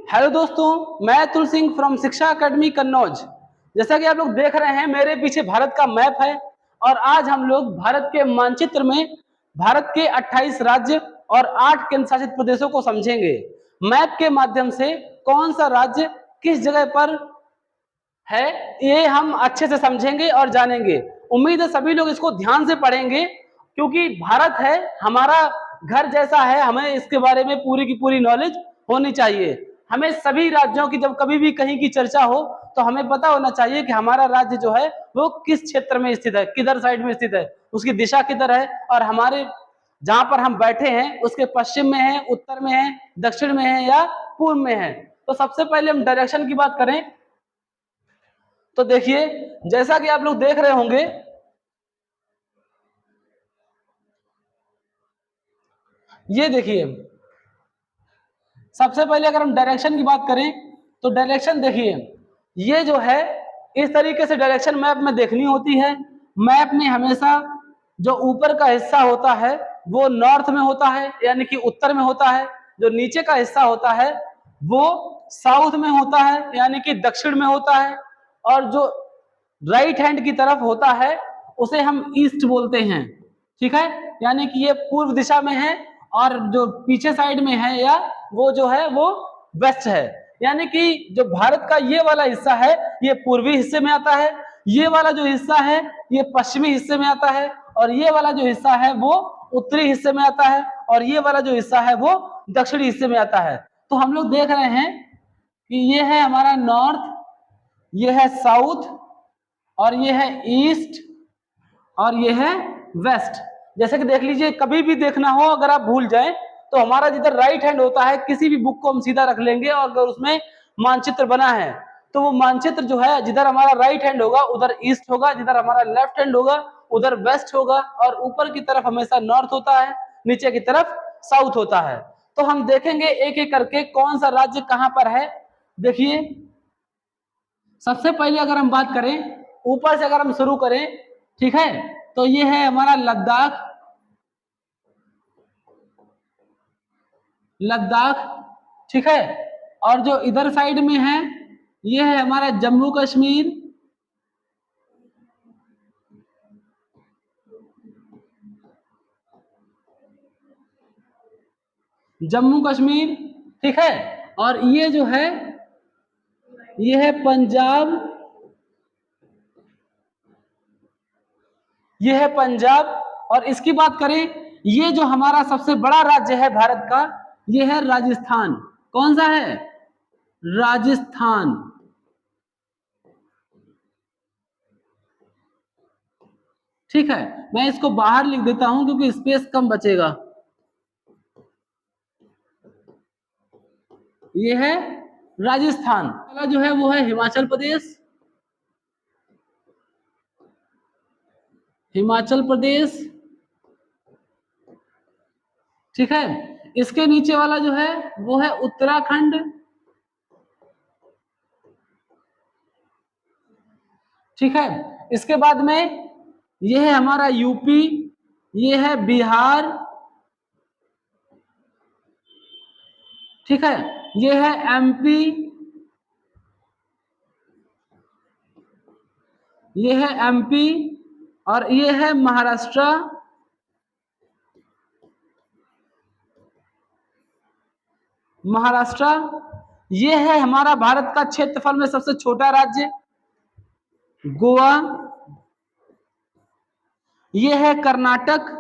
Hello दोस्तों, मैं Atul Singh from शिक्षा अकेडमी कन्नौज। जैसा कि आप लोग देख रहे हैं, मेरे पीछे भारत का मैप है और आज हम लोग भारत के मानचित्र में भारत के 28 राज्य और 8 केंद्र शासित प्रदेशों को समझेंगे। मैप के माध्यम से कौन सा राज्य किस जगह पर है, ये हम अच्छे से समझेंगे और जानेंगे। उम्मीद है सभी लोग इसको ध्यान से पढ़ेंगे, क्योंकि भारत है हमारा घर जैसा है, हमें इसके बारे में पूरी की पूरी नॉलेज होनी चाहिए। हमें सभी राज्यों की जब कभी भी कहीं की चर्चा हो तो हमें पता होना चाहिए कि हमारा राज्य जो है वो किस क्षेत्र में स्थित है, किधर साइड में स्थित है, उसकी दिशा किधर है और हमारे जहां पर हम बैठे हैं उसके पश्चिम में है, उत्तर में है, दक्षिण में है या पूर्व में है। तो सबसे पहले हम डायरेक्शन की बात करें तो देखिए, जैसा कि आप लोग देख रहे होंगे, ये देखिए, सबसे पहले अगर हम डायरेक्शन की बात करें तो डायरेक्शन देखिए, ये जो है इस तरीके से डायरेक्शन मैप में देखनी होती है। मैप में हमेशा जो ऊपर का हिस्सा होता है वो नॉर्थ में होता है, यानी कि उत्तर में होता है। जो नीचे का हिस्सा होता है वो साउथ में होता है, यानी कि दक्षिण में होता है। और जो राइट हैंड की तरफ होता है उसे हम ईस्ट बोलते हैं, ठीक है, यानी कि ये पूर्व दिशा में है। और जो पीछे साइड में है या वो जो है वो वेस्ट है, यानी कि जो भारत का ये वाला हिस्सा है ये पूर्वी हिस्से में आता है, ये वाला जो हिस्सा है ये पश्चिमी हिस्से में आता है, और ये वाला जो हिस्सा है वो उत्तरी हिस्से में आता है, और ये वाला जो हिस्सा है वो दक्षिणी हिस्से में आता है। तो हम लोग देख रहे हैं कि ये है हमारा नॉर्थ, ये है साउथ, और ये है ईस्ट, और ये है वेस्ट। जैसे कि देख लीजिए, कभी भी देखना हो अगर आप भूल जाएं तो हमारा जिधर राइट हैंड होता है किसी भी बुक को हम सीधा रख लेंगे और अगर उसमें मानचित्र बना है तो वो मानचित्र जो है जिधर हमारा राइट हैंड होगा उधर ईस्ट होगा, जिधर हमारा लेफ्ट हैंड होगा उधर वेस्ट होगा, और ऊपर की तरफ हमेशा नॉर्थ होता है, नीचे की तरफ साउथ होता है। तो हम देखेंगे एक एक करके कौन सा राज्य कहां पर है। देखिए, सबसे पहले अगर हम बात करें ऊपर से, अगर हम शुरू करें, ठीक है, तो ये है हमारा लद्दाख। लद्दाख, ठीक है, और जो इधर साइड में है ये है हमारा जम्मू कश्मीर। जम्मू कश्मीर, ठीक है, और ये जो है ये है पंजाब। ये है पंजाब। और इसकी बात करें, ये जो हमारा सबसे बड़ा राज्य है भारत का, ये है राजस्थान। कौन सा है? राजस्थान, ठीक है। मैं इसको बाहर लिख देता हूं क्योंकि स्पेस कम बचेगा। ये है राजस्थान। अगला जो है वो है हिमाचल प्रदेश। हिमाचल प्रदेश, ठीक है। इसके नीचे वाला जो है वो है उत्तराखंड, ठीक है। इसके बाद में ये है हमारा यूपी, ये है बिहार, ठीक है, ये है एमपी, ये है एमपी, और ये है महाराष्ट्र। महाराष्ट्र, ये है हमारा भारत का क्षेत्रफल में सबसे छोटा राज्य गोवा। ये है कर्नाटक,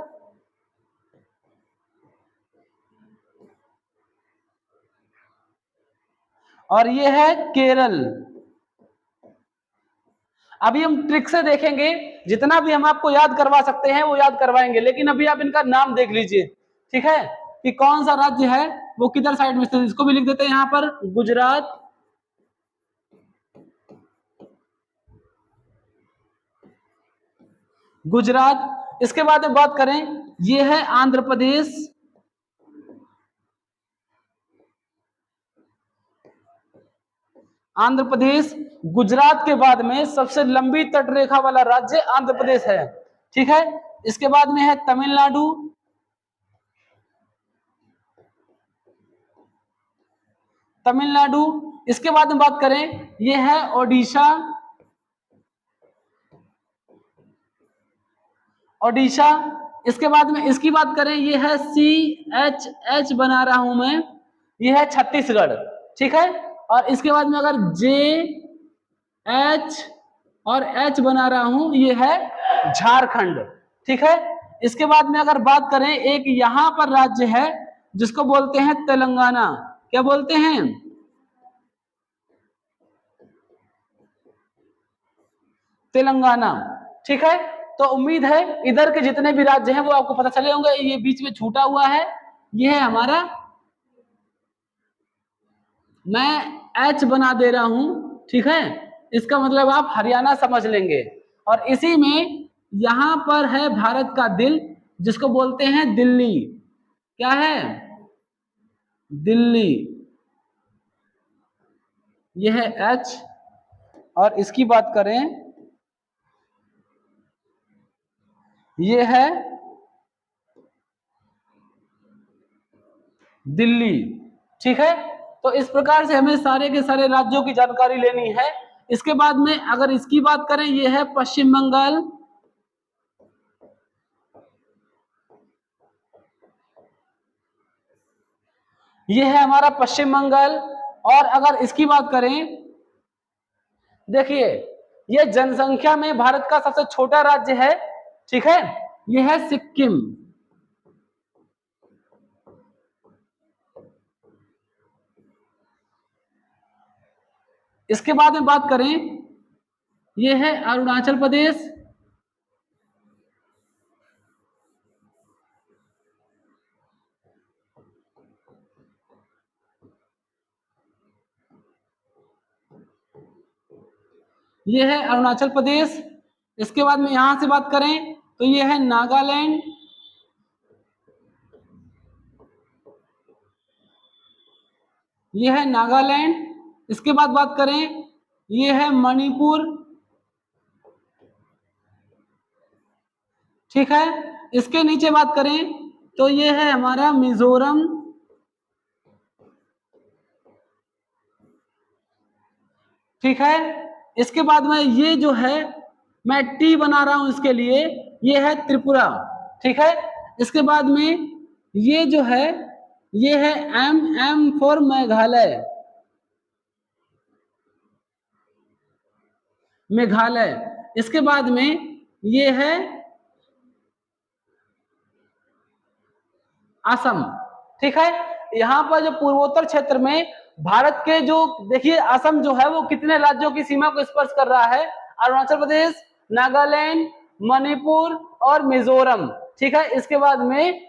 और ये है केरल। अभी हम ट्रिक से देखेंगे, जितना भी हम आपको याद करवा सकते हैं वो याद करवाएंगे, लेकिन अभी आप इनका नाम देख लीजिए, ठीक है, कि कौन सा राज्य है वो किधर साइड में स्थित। इसको भी लिख देते हैं यहां पर, गुजरात, गुजरात। इसके बाद में बात करें, ये है आंध्र प्रदेश, आंध्र प्रदेश। गुजरात के बाद में सबसे लंबी तटरेखा वाला राज्य आंध्र प्रदेश है, ठीक है। इसके बाद में है तमिलनाडु। तमिलनाडु। इसके बाद में बात करें, ये है ओडिशा, ओडिशा। इसके बाद में इसकी बात करें, ये है CH बना रहा हूं मैं, ये है छत्तीसगढ़, ठीक है। और इसके बाद में अगर JH और H बना रहा हूं, ये है झारखंड, ठीक है। इसके बाद में अगर बात करें, एक यहां पर राज्य है जिसको बोलते हैं तेलंगाना। क्या बोलते हैं? तेलंगाना, ठीक है। तो उम्मीद है इधर के जितने भी राज्य हैं वो आपको पता चले होंगे। ये बीच में छूटा हुआ है, ये है हमारा, मैं H बना दे रहा हूं, ठीक है। इसका मतलब आप हरियाणा समझ लेंगे। और इसी में यहां पर है भारत का दिल, जिसको बोलते हैं दिल्ली। क्या है? दिल्ली। यह है H। और इसकी बात करें, ये है दिल्ली, ठीक है। तो इस प्रकार से हमें सारे के सारे राज्यों की जानकारी लेनी है। इसके बाद में अगर इसकी बात करें, ये है पश्चिम बंगाल, ये है हमारा पश्चिम बंगाल। और अगर इसकी बात करें, देखिए ये जनसंख्या में भारत का सबसे छोटा राज्य है, ठीक है, ये है सिक्किम। इसके बाद में बात करें, ये है अरुणाचल प्रदेश, ये है अरुणाचल प्रदेश। इसके बाद में यहां से बात करें तो ये है नागालैंड, ये है नागालैंड। इसके बाद बात करें, ये है मणिपुर, ठीक है। इसके नीचे बात करें तो ये है हमारा मिजोरम, ठीक है। इसके बाद में ये जो है मैं T बना रहा हूं इसके लिए, ये है त्रिपुरा, ठीक है। इसके बाद में ये जो है, ये है M फॉर मेघालय, मेघालय। इसके बाद में ये है असम, ठीक है। यहाँ पर जो पूर्वोत्तर क्षेत्र में भारत के जो, देखिए असम जो है वो कितने राज्यों की सीमा को स्पर्श कर रहा है? अरुणाचल प्रदेश, नागालैंड, मणिपुर और मिजोरम, ठीक है। इसके बाद में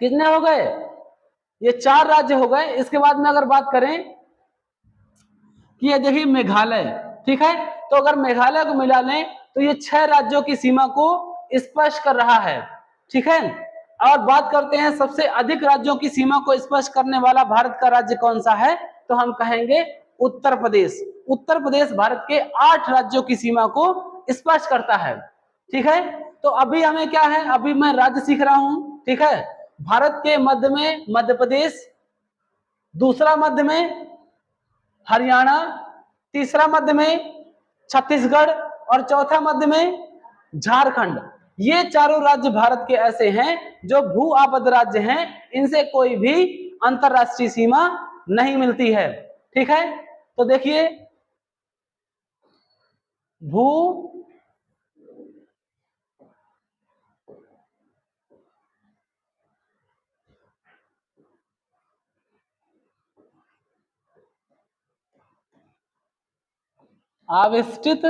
कितने हो गए? ये 4 राज्य हो गए। इसके बाद में अगर बात करें कि ये देखिए मेघालय, ठीक है। तो अगर मेघालय को मिला लें तो ये 6 राज्यों की सीमा को स्पर्श कर रहा है, ठीक है। और बात करते हैं सबसे अधिक राज्यों की सीमा को स्पर्श करने वाला भारत का राज्य कौन सा है? तो हम कहेंगे उत्तर प्रदेश। उत्तर प्रदेश भारत के 8 राज्यों की सीमा को स्पर्श करता है, ठीक है। तो अभी हमें क्या है, अभी मैं राज्य सीख रहा हूं, ठीक है। भारत के मध्य में मध्य प्रदेश, दूसरा मध्य में हरियाणा, तीसरा मध्य में छत्तीसगढ़ और चौथा मध्य में झारखंड। ये चारों राज्य भारत के ऐसे हैं जो भू आबद्ध राज्य हैं, इनसे कोई भी अंतरराष्ट्रीय सीमा नहीं मिलती है, ठीक है। तो देखिए भू आविष्टित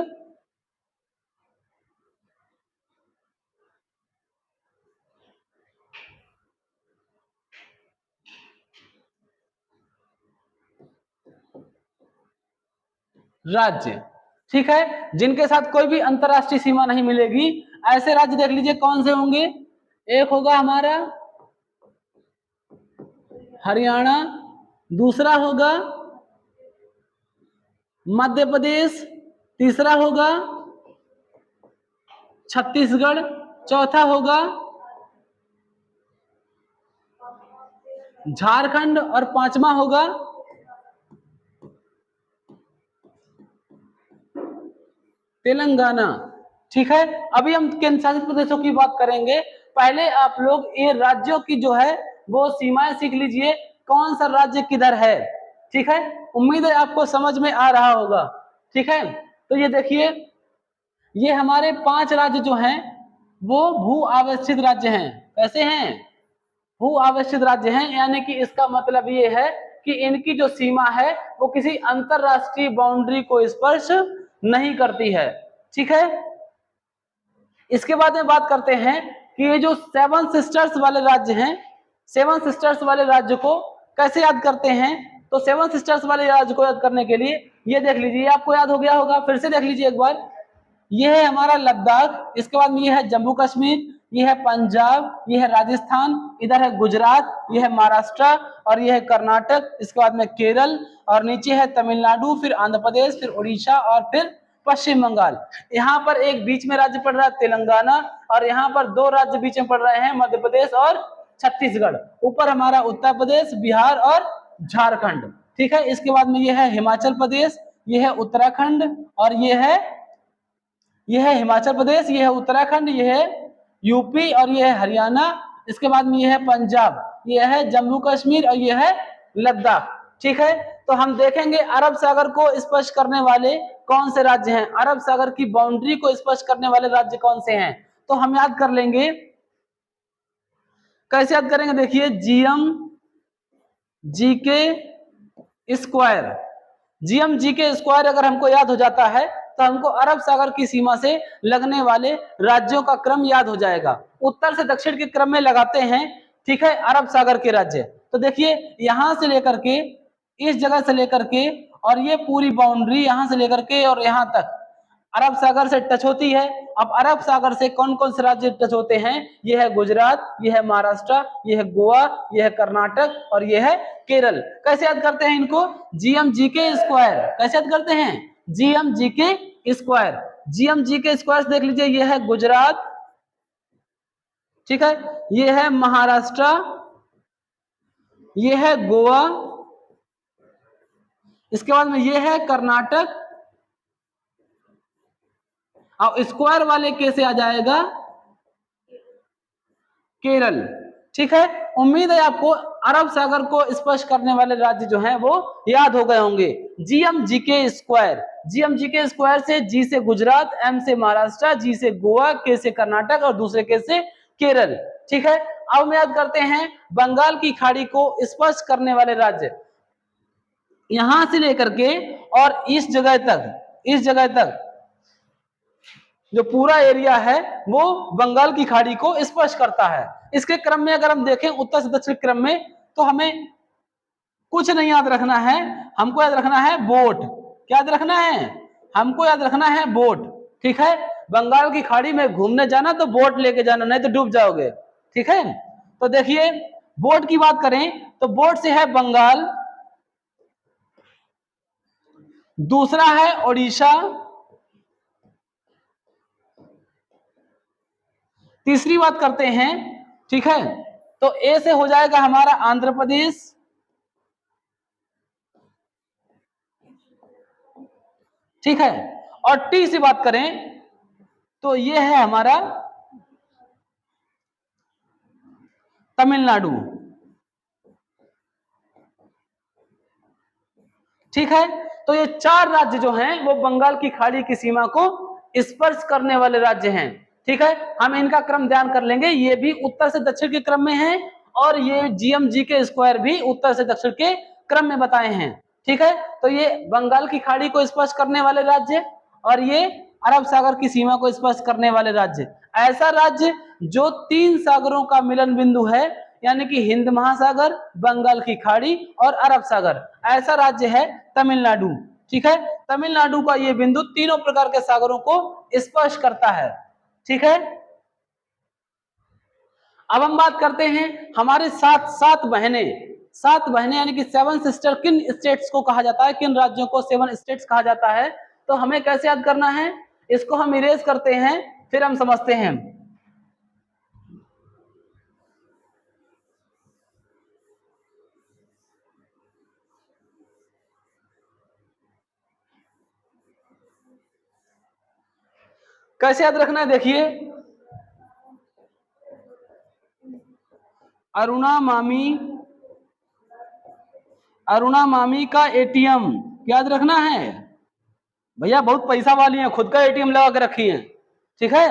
राज्य, ठीक है, जिनके साथ कोई भी अंतरराष्ट्रीय सीमा नहीं मिलेगी। ऐसे राज्य देख लीजिए कौन से होंगे। एक होगा हमारा हरियाणा, दूसरा होगा मध्य प्रदेश, तीसरा होगा छत्तीसगढ़, चौथा होगा झारखंड और पांचवा होगा तेलंगाना। ठीक है, अभी हम केंद्र शासित प्रदेशों की बात करेंगे। पहले आप लोग ये राज्यों की जो है वो सीमाएं सीख लीजिए, कौन सा राज्य किधर है। ठीक है, उम्मीद है आपको समझ में आ रहा होगा। ठीक है, तो ये देखिए, ये हमारे 5 राज्य जो हैं वो भू आवस्थित राज्य हैं। कैसे हैं? भू आवस्थित राज्य हैं, यानी कि इसका मतलब ये है कि इनकी जो सीमा है वो किसी अंतरराष्ट्रीय बाउंड्री को स्पर्श नहीं करती है। ठीक है, इसके बाद में बात करते हैं कि ये जो 7 सिस्टर्स वाले राज्य हैं, 7 सिस्टर्स वाले राज्य को कैसे याद करते हैं। तो 7 सिस्टर्स वाले राज्य को याद करने के लिए ये देख लीजिए, आपको याद हो गया होगा, फिर से देख लीजिए एक बार। ये है हमारा लद्दाख, इसके बाद में ये है जम्मू कश्मीर, ये है पंजाब, ये है राजस्थान, इधर है गुजरात, ये है महाराष्ट्र और ये है कर्नाटक, इसके बाद में केरल और नीचे है तमिलनाडु, फिर आंध्र प्रदेश, फिर उड़ीसा और फिर पश्चिम बंगाल। यहाँ पर एक बीच में राज्य पड़ रहा है तेलंगाना, और यहाँ पर 2 राज्य बीच में पड़ रहे हैं, मध्य प्रदेश और छत्तीसगढ़। ऊपर हमारा उत्तर प्रदेश, बिहार और झारखंड। ठीक है, इसके बाद में ये है हिमाचल प्रदेश, ये है उत्तराखंड और ये है हिमाचल प्रदेश, ये है उत्तराखंड, ये है यूपी और ये है हरियाणा। इसके बाद में ये है पंजाब, ये है जम्मू कश्मीर और ये है लद्दाख। ठीक है, तो हम देखेंगे अरब सागर को स्पर्श करने वाले कौन से राज्य हैं, अरब सागर की बाउंड्री को स्पर्श करने वाले राज्य कौन से हैं। तो हम याद कर लेंगे, कैसे याद करेंगे, देखिए GM GK square, GM GK square अगर हमको याद हो जाता है तो हमको अरब सागर की सीमा से लगने वाले राज्यों का क्रम याद हो जाएगा। उत्तर से दक्षिण के क्रम में लगाते हैं। ठीक है, अरब सागर के राज्य। तो देखिए, यहां से लेकर के, इस जगह से लेकर के और ये पूरी बाउंड्री यहां से लेकर के और यहां तक अरब सागर से टच होती है। अब अरब सागर से कौन कौन से राज्य टच होते हैं? ये है गुजरात, ये है महाराष्ट्र, ये है गोवा, ये है कर्नाटक और ये है केरल। कैसे याद करते हैं इनको? GM GK square. कैसे याद करते हैं? GM GK square. GM GK square देख लीजिए, ये है गुजरात, ठीक है, ये है महाराष्ट्र, ये है गोवा, इसके बाद में ये है कर्नाटक और स्क्वायर वाले कैसे आ जाएगा? केरल। ठीक है, उम्मीद है आपको अरब सागर को स्पर्श करने वाले राज्य जो हैं वो याद हो गए होंगे। GM GK square, GM GK square से जी से गुजरात, एम से महाराष्ट्र, जी से गोवा, के से कर्नाटक और दूसरे के से केरल। ठीक है, अब हम याद करते हैं बंगाल की खाड़ी को स्पर्श करने वाले राज्य, यहां से लेकर के और इस जगह तक जो पूरा एरिया है वो बंगाल की खाड़ी को स्पर्श करता है। इसके क्रम में अगर हम देखें उत्तर से दक्षिण क्रम में, तो हमें कुछ नहीं याद रखना है, हमको याद रखना है बोट। क्या याद रखना है? हमको याद रखना है बोट। ठीक है, बंगाल की खाड़ी में घूमने जाना तो बोट लेके जाना, नहीं तो डूब जाओगे। ठीक है, तो देखिए, बोट की बात करें तो बोट से है बंगाल, दूसरा है ओडिशा, तीसरी बात करते हैं, ठीक है, तो ए से हो जाएगा हमारा आंध्र प्रदेश, ठीक है, और टी से बात करें तो ये है हमारा तमिलनाडु। ठीक है, तो ये 4 राज्य जो हैं वो बंगाल की खाड़ी की सीमा को स्पर्श करने वाले राज्य हैं। ठीक है, हम इनका क्रम ध्यान कर लेंगे, ये भी उत्तर से दक्षिण के क्रम में है और ये जीएम जी के स्क्वायर भी उत्तर से दक्षिण के क्रम में बताए हैं। ठीक है, तो ये बंगाल की खाड़ी को स्पर्श करने वाले राज्य और ये अरब सागर की सीमा को स्पर्श करने वाले राज्य। ऐसा राज्य जो 3 सागरों का मिलन बिंदु है, यानी कि हिंद महासागर, बंगाल की खाड़ी और अरब सागर, ऐसा राज्य है तमिलनाडु। ठीक है, तमिलनाडु का ये बिंदु तीनों प्रकार के सागरों को स्पर्श करता है। ठीक है, अब हम बात करते हैं हमारे 7 बहनें यानी कि 7 सिस्टर किन स्टेट्स को कहा जाता है, किन राज्यों को 7 स्टेट्स कहा जाता है। तो हमें कैसे याद करना है, इसको हम इरेज करते हैं फिर हम समझते हैं। कैसे याद रखना है, देखिए अरुणा मामी का एटीएम याद रखना है। भैया बहुत पैसा वाली हैं, खुद का एटीएम लगा के रखी हैं, ठीक है।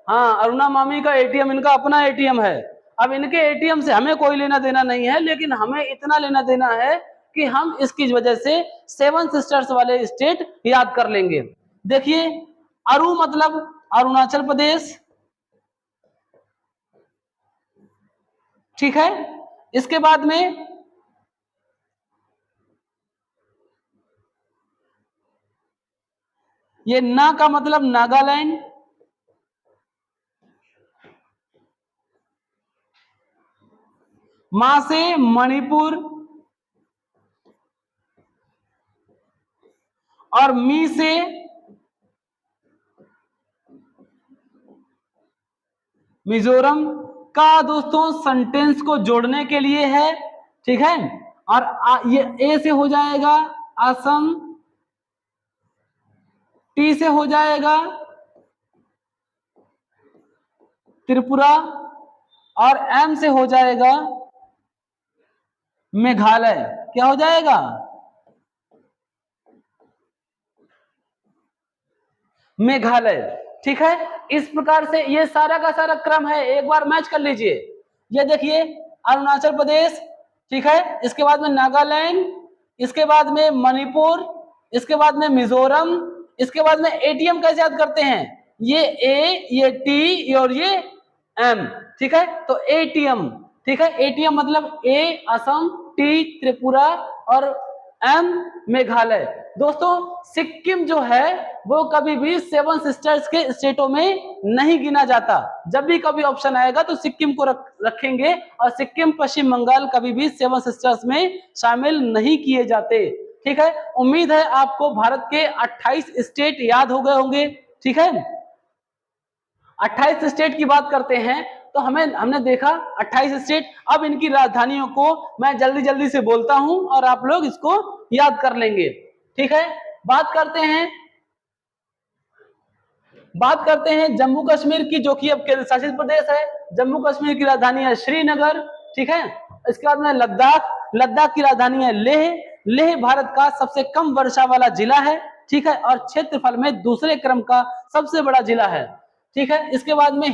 हाँ, अरुणा मामी का एटीएम, इनका अपना एटीएम है। अब इनके एटीएम से हमें कोई लेना देना नहीं है, लेकिन हमें इतना लेना देना है कि हम इसकी वजह से 7 सिस्टर्स वाले स्टेट याद कर लेंगे। देखिए अरु मतलब अरुणाचल प्रदेश, ठीक है। इसके बाद में ये ना का मतलब नागालैंड, मा से मणिपुर, और मी से मिजोरम का दोस्तों सेंटेंस को जोड़ने के लिए है, ठीक है। और ये ए से हो जाएगा असम, टी से हो जाएगा त्रिपुरा, और एम से हो जाएगा मेघालय। क्या हो जाएगा? मेघालय, ठीक है। इस प्रकार से ये सारा का सारा क्रम है, एक बार मैच कर लीजिए। ये देखिए अरुणाचल प्रदेश, ठीक है, इसके बाद में नागालैंड, इसके बाद में मणिपुर, इसके बाद में मिजोरम, इसके बाद में एटीएम कैसे याद करते हैं, ये ए, ये टी और ये एम, ठीक है। तो एटीएम, ठीक है, एटीएम मतलब ए असम, टी त्रिपुरा और एम मेघालय। दोस्तों सिक्किम जो है वो कभी भी 7 सिस्टर्स के स्टेटों में नहीं गिना जाता। जब भी कभी ऑप्शन आएगा तो सिक्किम को रखेंगे, और सिक्किम पश्चिम बंगाल कभी भी 7 सिस्टर्स में शामिल नहीं किए जाते, ठीक है। उम्मीद है आपको भारत के 28 स्टेट याद हो गए होंगे, ठीक है। 28 स्टेट की बात करते हैं तो हमने देखा 28 स्टेट। अब इनकी राजधानियों को मैं जल्दी जल्दी से बोलता हूं और आप लोग इसको याद कर लेंगे, ठीक है। बात करते हैं जम्मू कश्मीर की, जो कि अब केंद्र शासित प्रदेश है। जम्मू कश्मीर की राजधानी है श्रीनगर, ठीक है। इसके बाद में लद्दाख की राजधानी है लेह। लेह भारत का सबसे कम वर्षा वाला जिला है, ठीक है, और क्षेत्रफल में दूसरे क्रम का सबसे बड़ा जिला है, ठीक है। इसके बाद में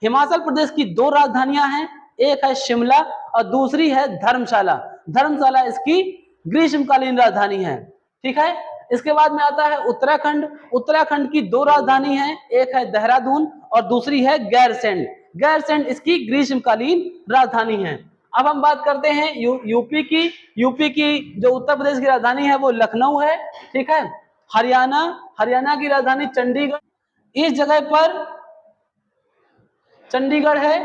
हिमाचल प्रदेश की 2 राजधानियां हैं, एक है शिमला और दूसरी है धर्मशाला। धर्मशाला इसकी ग्रीष्मकालीन राजधानी है, ठीक है। इसके बाद में आता है उत्तराखंड की 2 राजधानी है, एक है देहरादून और दूसरी है गैरसैंण इसकी ग्रीष्मकालीन राजधानी है। अब हम बात करते हैं यूपी की जो उत्तर प्रदेश की राजधानी है वो लखनऊ है, ठीक है। हरियाणा की राजधानी चंडीगढ़, इस जगह पर चंडीगढ़ है,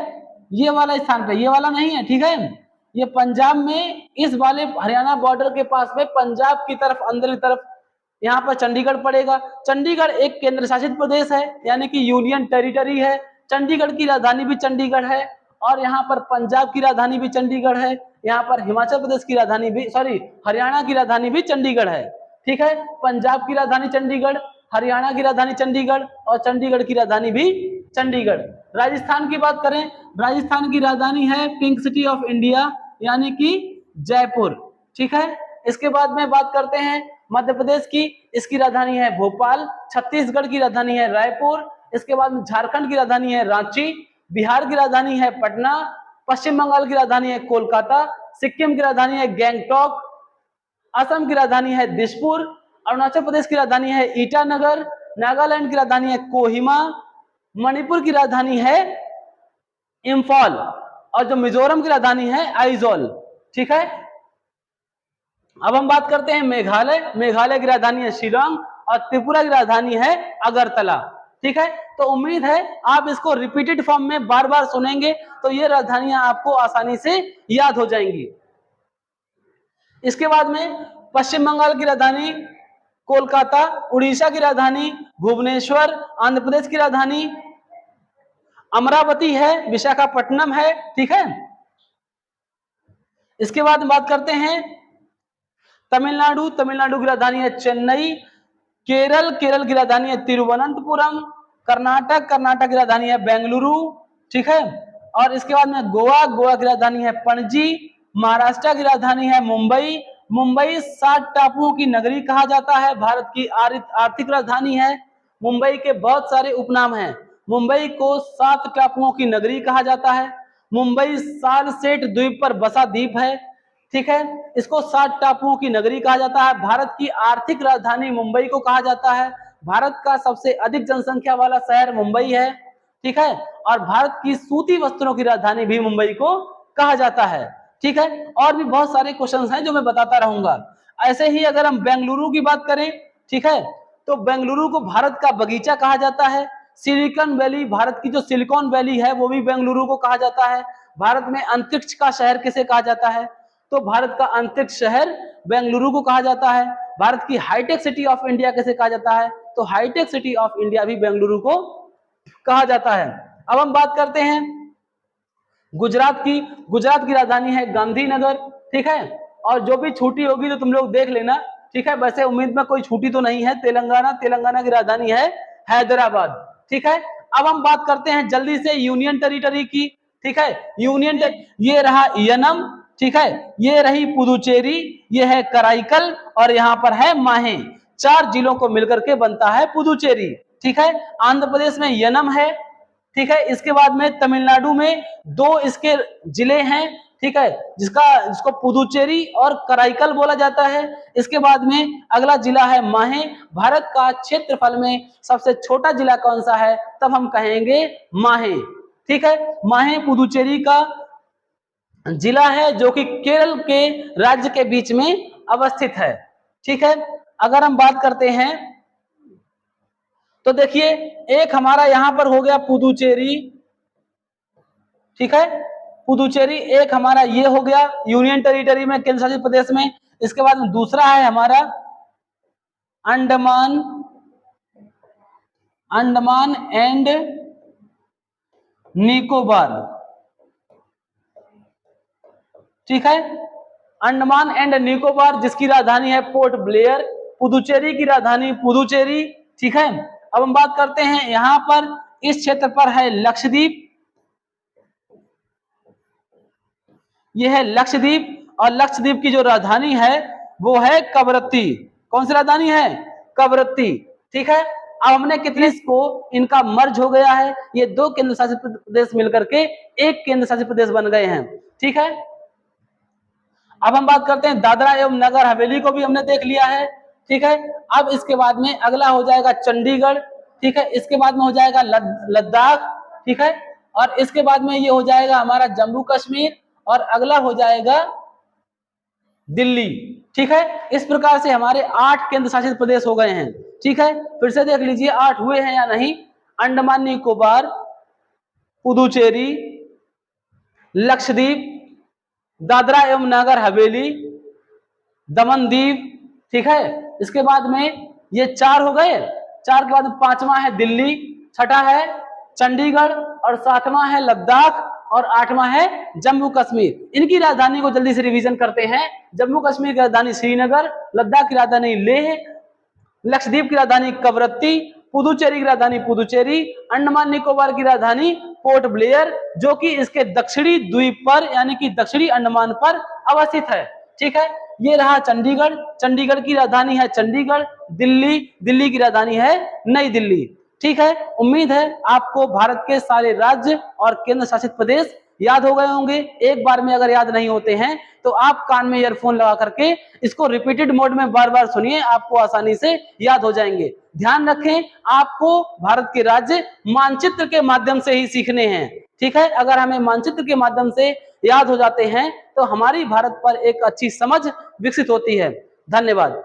ये वाला स्थान पे, ये वाला नहीं है, ठीक है। ये पंजाब में इस वाले हरियाणा बॉर्डर के पास में पंजाब की तरफ अंदर की तरफ यहाँ पर चंडीगढ़ पड़ेगा। चंडीगढ़ एक केंद्र शासित प्रदेश है, यानी कि यूनियन टेरिटरी है। चंडीगढ़ की राजधानी भी चंडीगढ़ है, और यहाँ पर पंजाब की राजधानी भी चंडीगढ़ है। यहाँ पर हिमाचल प्रदेश की राजधानी भी, हरियाणा की राजधानी भी चंडीगढ़ है, ठीक है। पंजाब की राजधानी चंडीगढ़, हरियाणा की राजधानी चंडीगढ़ और चंडीगढ़ की राजधानी भी चंडीगढ़। राजस्थान की बात करें, राजस्थान की राजधानी है पिंक सिटी ऑफ इंडिया, यानी कि जयपुर, ठीक है। इसके बाद में बात करते हैं मध्य प्रदेश की, इसकी राजधानी है भोपाल। छत्तीसगढ़ की राजधानी है रायपुर। इसके बाद में झारखंड की राजधानी है रांची। बिहार की राजधानी है पटना। पश्चिम बंगाल की राजधानी है कोलकाता। सिक्किम की राजधानी है गैंगटॉक। असम की राजधानी है दिसपुर। अरुणाचल प्रदेश की राजधानी है ईटानगर। नागालैंड की राजधानी है कोहिमा। मणिपुर की राजधानी है इम्फाल, और जो मिजोरम की राजधानी है आइजोल, ठीक है। अब हम बात करते हैं मेघालय की राजधानी है शिलोंग और त्रिपुरा की राजधानी है अगरतला, ठीक है। तो उम्मीद है आप इसको रिपीटेड फॉर्म में बार बार सुनेंगे तो ये राजधानियां आपको आसानी से याद हो जाएंगी। इसके बाद में पश्चिम बंगाल की राजधानी कोलकाता, उड़ीसा की राजधानी भुवनेश्वर, आंध्र प्रदेश की राजधानी अमरावती है, विशाखापट्टनम है, ठीक है। इसके बाद बात करते हैं तमिलनाडु की राजधानी है चेन्नई। केरल की राजधानी है तिरुवनंतपुरम। कर्नाटक, कर्नाटक की राजधानी है बेंगलुरु, ठीक है। और इसके बाद में गोवा, गोवा की राजधानी है पणजी। महाराष्ट्र की राजधानी है मुंबई, मुंबई 7 टापुओं की नगरी कहा जाता है, भारत की आर्थिक राजधानी है। मुंबई के बहुत सारे उपनाम हैं। मुंबई को 7 टापुओं की नगरी कहा जाता है। मुंबई सालसेट द्वीप पर बसा द्वीप है, ठीक है। इसको 7 टापुओं की नगरी कहा जाता है। भारत की आर्थिक राजधानी मुंबई को कहा जाता है। भारत का सबसे अधिक जनसंख्या वाला शहर मुंबई है, ठीक है। और भारत की सूती वस्त्रों की राजधानी भी मुंबई को कहा जाता है, ठीक है। और भी बहुत सारे क्वेश्चंस हैं जो मैं बताता रहूंगा। ऐसे ही अगर हम बेंगलुरु की बात करें, ठीक है, तो बेंगलुरु को भारत का बगीचा कहा जाता है। सिलिकॉन वैली, भारत की जो सिलिकॉन वैली है वो भी बेंगलुरु को कहा जाता है। भारत में अंतरिक्ष का शहर किसे कहा जाता है, तो भारत का अंतरिक्ष शहर बेंगलुरु को कहा जाता है। भारत की हाईटेक सिटी ऑफ इंडिया किसे कहा जाता है, तो हाईटेक सिटी ऑफ इंडिया भी बेंगलुरु को कहा जाता है। अब हम बात करते हैं गुजरात की। गुजरात की राजधानी है गांधीनगर, ठीक है। और जो भी छुट्टी होगी तो तुम लोग देख लेना, ठीक है। वैसे उम्मीद में कोई छुट्टी तो नहीं है। तेलंगाना, तेलंगाना की राजधानी है हैदराबाद, ठीक है। अब हम बात करते हैं जल्दी से यूनियन टेरिटरी की, ठीक है। ये रहा यनम, ठीक है। ये रही पुदुचेरी, ये है कराईकल और यहाँ पर है माहे। 4 जिलों को मिलकर के बनता है पुदुचेरी, ठीक है। आंध्र प्रदेश में यनम है, ठीक है। इसके बाद में तमिलनाडु में 2 इसके जिले हैं, ठीक है, जिसको पुदुचेरी और कराईकल बोला जाता है। इसके बाद में अगला जिला है माहे। भारत का क्षेत्रफल में सबसे छोटा जिला कौन सा है, तब हम कहेंगे माहे, ठीक है। माहे पुदुचेरी का जिला है जो कि केरल के राज्य के बीच में अवस्थित है, ठीक है। अगर हम बात करते हैं तो देखिए, एक हमारा यहां पर हो गया पुदुचेरी, ठीक है, पुदुचेरी एक हमारा ये हो गया यूनियन टेरिटरी में, केंद्र शासित प्रदेश में। इसके बाद में दूसरा है हमारा अंडमान, अंडमान एंड निकोबार, ठीक है। अंडमान एंड निकोबार जिसकी राजधानी है पोर्ट ब्लेयर। पुदुचेरी की राजधानी पुदुचेरी, ठीक है। अब हम बात करते हैं यहां पर इस क्षेत्र पर है लक्षद्वीप, यह है लक्षद्वीप। और लक्षद्वीप की जो राजधानी है वो है कवरत्ती। कौन सी राजधानी है, कवरत्ती, ठीक है। अब हमने कितने को इनका मर्ज हो गया है, ये 2 केंद्र शासित प्रदेश मिलकर के एक केंद्र शासित प्रदेश बन गए हैं, ठीक है। अब हम बात करते हैं दादरा एवं नगर हवेली को भी हमने देख लिया है, ठीक है। अब इसके बाद में अगला हो जाएगा चंडीगढ़, ठीक है। इसके बाद में हो जाएगा लद्दाख, ठीक है। और इसके बाद में ये हो जाएगा हमारा जम्मू कश्मीर और अगला हो जाएगा दिल्ली, ठीक है। इस प्रकार से हमारे 8 केंद्र शासित प्रदेश हो गए हैं, ठीक है। फिर से देख लीजिए 8 हुए हैं या नहीं। अंडमान निकोबार, पुदुचेरी, लक्षद्वीप, दादरा एवं नगर हवेली, दमन दीव, ठीक है। इसके बाद में ये 4 हो गए। 4 के बाद 5वां है दिल्ली, 6ठा है चंडीगढ़ और 7वां है लद्दाख और 8वां है जम्मू कश्मीर। इनकी राजधानी को जल्दी से रिवीजन करते हैं। जम्मू कश्मीर की राजधानी श्रीनगर, लद्दाख की राजधानी लेह, लक्षद्वीप की राजधानी कवरत्ती, पुदुचेरी की राजधानी पुदुचेरी, अंडमान निकोबार की राजधानी पोर्ट ब्लेयर जो कि इसके दक्षिणी द्वीप पर यानी कि दक्षिणी अंडमान पर अवस्थित है, ठीक है। ये रहा चंडीगढ़, चंडीगढ़ की राजधानी है चंडीगढ़। दिल्ली, दिल्ली की राजधानी है नई दिल्ली, ठीक है। उम्मीद है आपको भारत के सारे राज्य और केंद्र शासित प्रदेश याद हो गए होंगे। एक बार में अगर याद नहीं होते हैं तो आप कान में ईयरफोन लगा करके इसको रिपीटेड मोड में बार बार सुनिए, आपको आसानी से याद हो जाएंगे। ध्यान रखें, आपको भारत के राज्य मानचित्र के माध्यम से ही सीखने हैं, ठीक है। अगर हमें मानचित्र के माध्यम से याद हो जाते हैं तो हमारी भारत पर एक अच्छी समझ विकसित होती है। धन्यवाद।